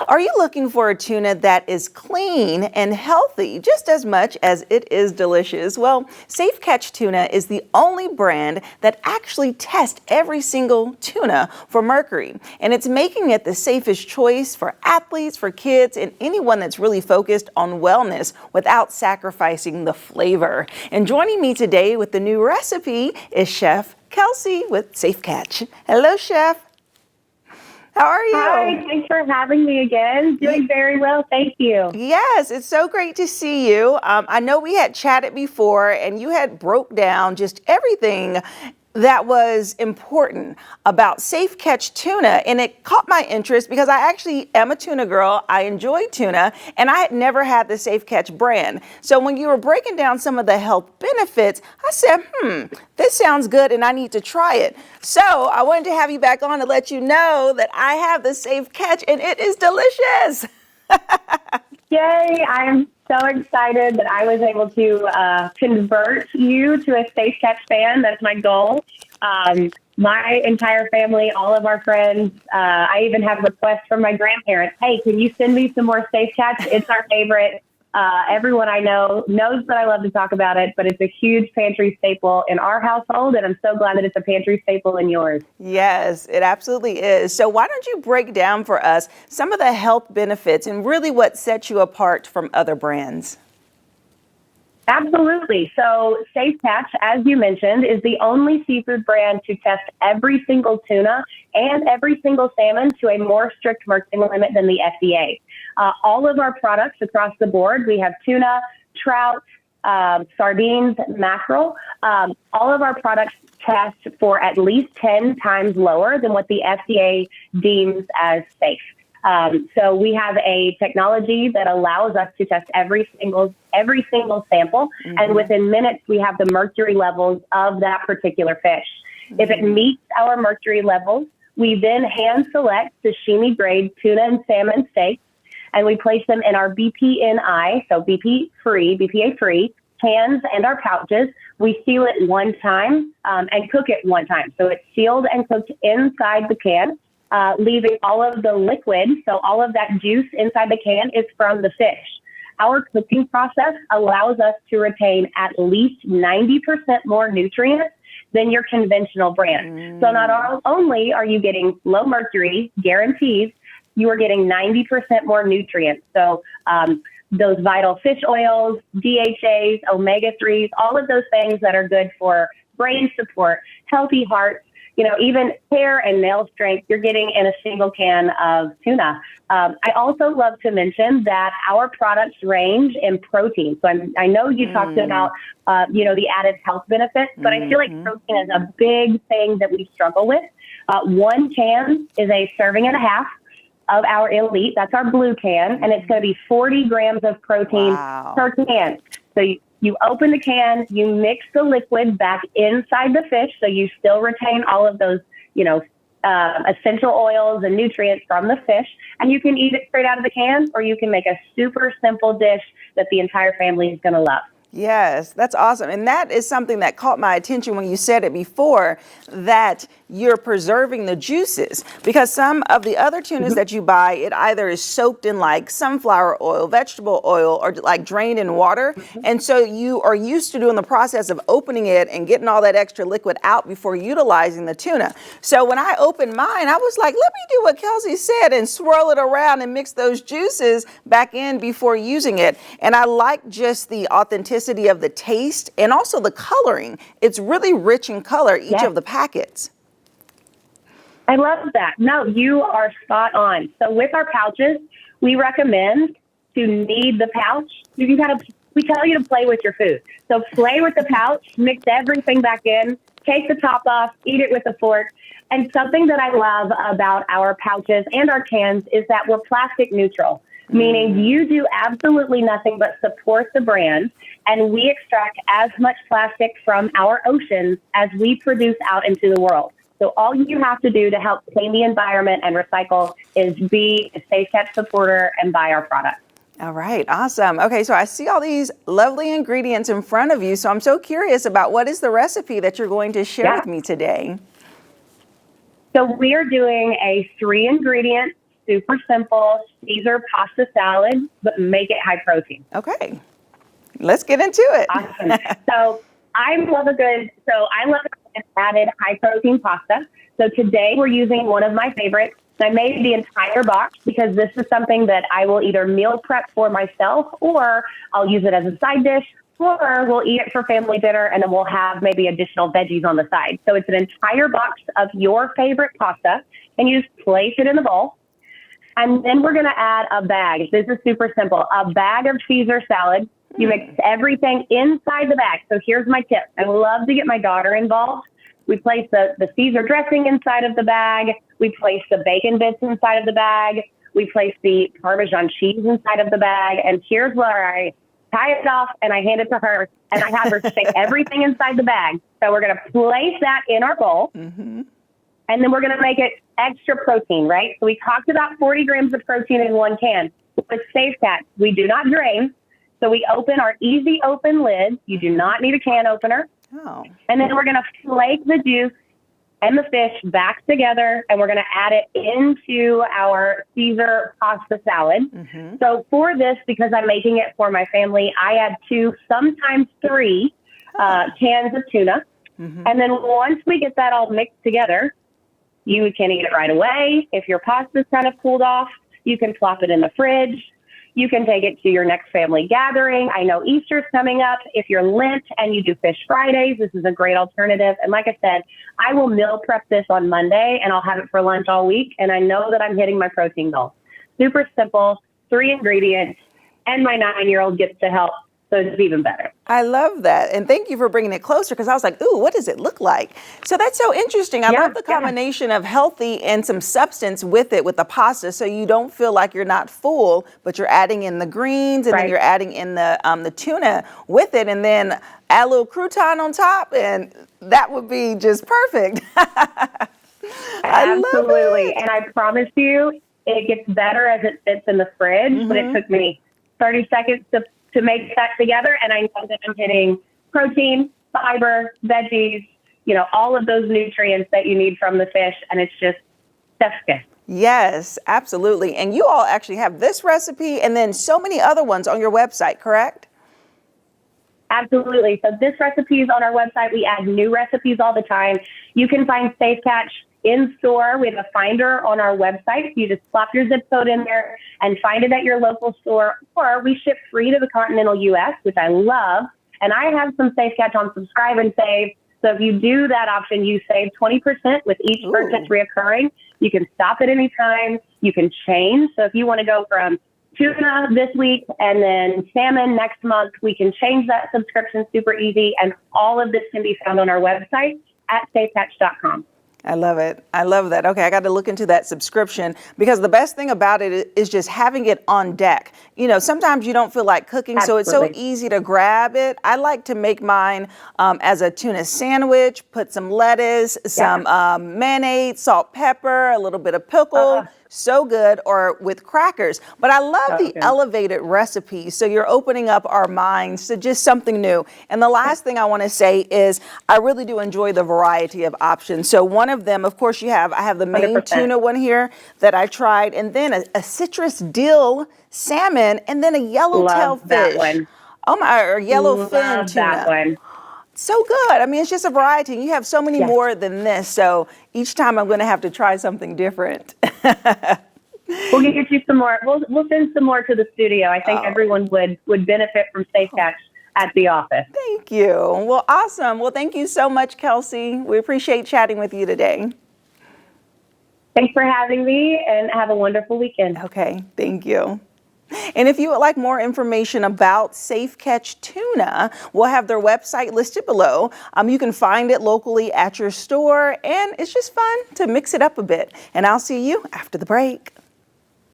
Are you looking for a tuna that is clean and healthy just as much as it is delicious? Well, Safe Catch Tuna is the only brand that actually tests every single tuna for mercury. And it's making it the safest choice for athletes, for kids, and anyone that's really focused on wellness without sacrificing the flavor. And joining me today with the new recipe is Chef Kelsey with Safe Catch. Hello, Chef. How are you? Hi, thanks for having me again. Doing very well, thank you. Yes, it's so great to see you. I know we had chatted before and you had broke down just everything that was important about Safe Catch Tuna, and it caught my interest because I actually am a tuna girl. I enjoy tuna, and I had never had the Safe Catch brand. So when you were breaking down some of the health benefits, I said, this sounds good and I need to try it. So I wanted to have you back on to let you know that I have the Safe Catch and it is delicious. Yay, I'm so excited that I was able to convert you to a Safe Catch fan. That's my goal. My entire family, all of our friends, I even have requests from my grandparents. Hey, can you send me some more Safe Catch? It's our favorite. Everyone I know knows that I love to talk about it, but it's a huge pantry staple in our household, and I'm so glad that it's a pantry staple in yours. Yes, it absolutely is. So why don't you break down for us some of the health benefits and really what sets you apart from other brands? Absolutely. So Safe Catch, as you mentioned, is the only seafood brand to test every single tuna and every single salmon to a more strict mercury limit than the FDA. All of our products across the board, we have tuna, trout, sardines, mackerel. All of our products test for at least 10 times lower than what the FDA deems as safe. So we have a technology that allows us to test every single sample, and within minutes we have the mercury levels of that particular fish. If it meets our mercury levels, we then hand select sashimi grade tuna and salmon steaks, and we place them in our BPNI, so BPA-free cans and our pouches. We seal it one time and cook it one time. So it's sealed and cooked inside the can, leaving all of the liquid, so all of that juice inside the can is from the fish. Our cooking process allows us to retain at least 90% more nutrients than your conventional brand. So not only are you getting low mercury, guaranteed, you are getting 90% more nutrients. So those vital fish oils, DHAs, omega-3s, all of those things that are good for brain support, healthy heart, even hair and nail strength, you're getting in a single can of tuna. I also love to mention that our products range in protein. So I know you talked about, the added health benefits, but I feel like protein is a big thing that we struggle with. One can is a serving and a half of our Elite. That's our blue can, and it's going to be 40 grams of protein per can. So you open the can, you mix the liquid back inside the fish, so you still retain all of those, essential oils and nutrients from the fish, and you can eat it straight out of the can, or you can make a super simple dish that the entire family is going to love. Yes, that's awesome. And that is something that caught my attention when you said it before, that you're preserving the juices, because some of the other tunas that you buy, it either is soaked in like sunflower oil, vegetable oil, or like drained in water. And so you are used to doing the process of opening it and getting all that extra liquid out before utilizing the tuna. So when I opened mine, I was like, let me do what Kelsey said and swirl it around and mix those juices back in before using it. And I like just the authenticity of the taste and also the coloring. It's really rich in color, each of the packets. I love that. No, you are spot on. So with our pouches, we recommend to knead the pouch. We tell you to play with your food. So play with the pouch, mix everything back in, take the top off, eat it with a fork. And something that I love about our pouches and our cans is that we're plastic neutral, meaning you do absolutely nothing but support the brand, and we extract as much plastic from our oceans as we produce out into the world. So all you have to do to help clean the environment and recycle is be a Safe Catch supporter and buy our products. All right, awesome. Okay, so I see all these lovely ingredients in front of you, so I'm so curious about what is the recipe that you're going to share with me today? So we are doing a 3-ingredient super simple Caesar pasta salad, but make it high protein. Okay, let's get into it. Awesome. So I love an added high protein pasta. So today we're using one of my favorites. I made the entire box because this is something that I will either meal prep for myself, or I'll use it as a side dish, or we'll eat it for family dinner and then we'll have maybe additional veggies on the side. So it's an entire box of your favorite pasta, and you just place it in the bowl. And then we're going to add a bag. This is super simple. A bag of Caesar salad. You mix everything inside the bag. So here's my tip. I love to get my daughter involved. We place the Caesar dressing inside of the bag. We place the bacon bits inside of the bag. We place the Parmesan cheese inside of the bag. And here's where I tie it off and I hand it to her, and I have her stick everything inside the bag. So we're going to place that in our bowl. Mm-hmm. And then we're going to make it extra protein, right? So we talked about 40 grams of protein in one can. With Safe Catch, we do not drain. So we open our easy open lid. You do not need a can opener. Oh. And then we're going to flake the juice and the fish back together, and we're going to add it into our Caesar pasta salad. Mm-hmm. So for this, because I'm making it for my family, I add 2, sometimes 3 cans of tuna. Mm-hmm. And then once we get that all mixed together, you can eat it right away. If your pasta's kind of cooled off, you can plop it in the fridge. You can take it to your next family gathering. I know Easter's coming up. If you're Lent and you do Fish Fridays, this is a great alternative. And like I said, I will meal prep this on Monday, and I'll have it for lunch all week. And I know that I'm hitting my protein goal. Super simple, 3 ingredients, and my 9-year-old gets to help. So it's even better. I love that. And thank you for bringing it closer, because I was like, ooh, what does it look like? So that's so interesting. I love the combination of healthy and some substance with it, with the pasta, so you don't feel like you're not full, but you're adding in the greens, and then you're adding in the tuna with it, and then add a little crouton on top, and that would be just perfect. Absolutely. And I promise you, it gets better as it sits in the fridge, Mm-hmm. but it took me 30 seconds to make that together, and I know that I'm hitting protein, fiber, veggies, all of those nutrients that you need from the fish, and it's just chef's kiss. Yes, absolutely. And you all actually have this recipe and then so many other ones on your website, correct? Absolutely. So this recipe is on our website. We add new recipes all the time. You can find Safe Catch in store. We have a finder on our website. You just plop your zip code in there and find it at your local store, or we ship free to the continental U.S., which I love. And I have some Safe Catch on Subscribe and Save. So if you do that option, you save 20% with each purchase reoccurring. You can stop at any time. You can change. So if you want to go from tuna this week and then salmon next month, we can change that subscription super easy. And all of this can be found on our website at safecatch.com. I love it. I love that. Okay, I got to look into that subscription, because the best thing about it is just having it on deck. Sometimes you don't feel like cooking, so it's so easy to grab it. I like to make mine as a tuna sandwich, put some lettuce, some mayonnaise, salt, pepper, a little bit of pickle. So good, or with crackers. But I love the elevated recipe. So you're opening up our minds to just something new. And the last thing I want to say is I really do enjoy the variety of options. So one of them, of course, I have the Maine 100%. tuna one here that I tried, and then a citrus dill salmon, and then a yellowtail fish. That one. Oh my, or yellowfin Love tuna. that one. So good. I mean, it's just a variety. And you have so many more than this. So each time I'm going to have to try something different. We'll get you some more. We'll send some more to the studio. I think everyone would benefit from Safe Catch at the office. Thank you. Well, awesome. Well, thank you so much, Kelsey. We appreciate chatting with you today. Thanks for having me, and have a wonderful weekend. Okay. Thank you. And if you would like more information about Safe Catch Tuna, we'll have their website listed below. You can find it locally at your store, and it's just fun to mix it up a bit. And I'll see you after the break.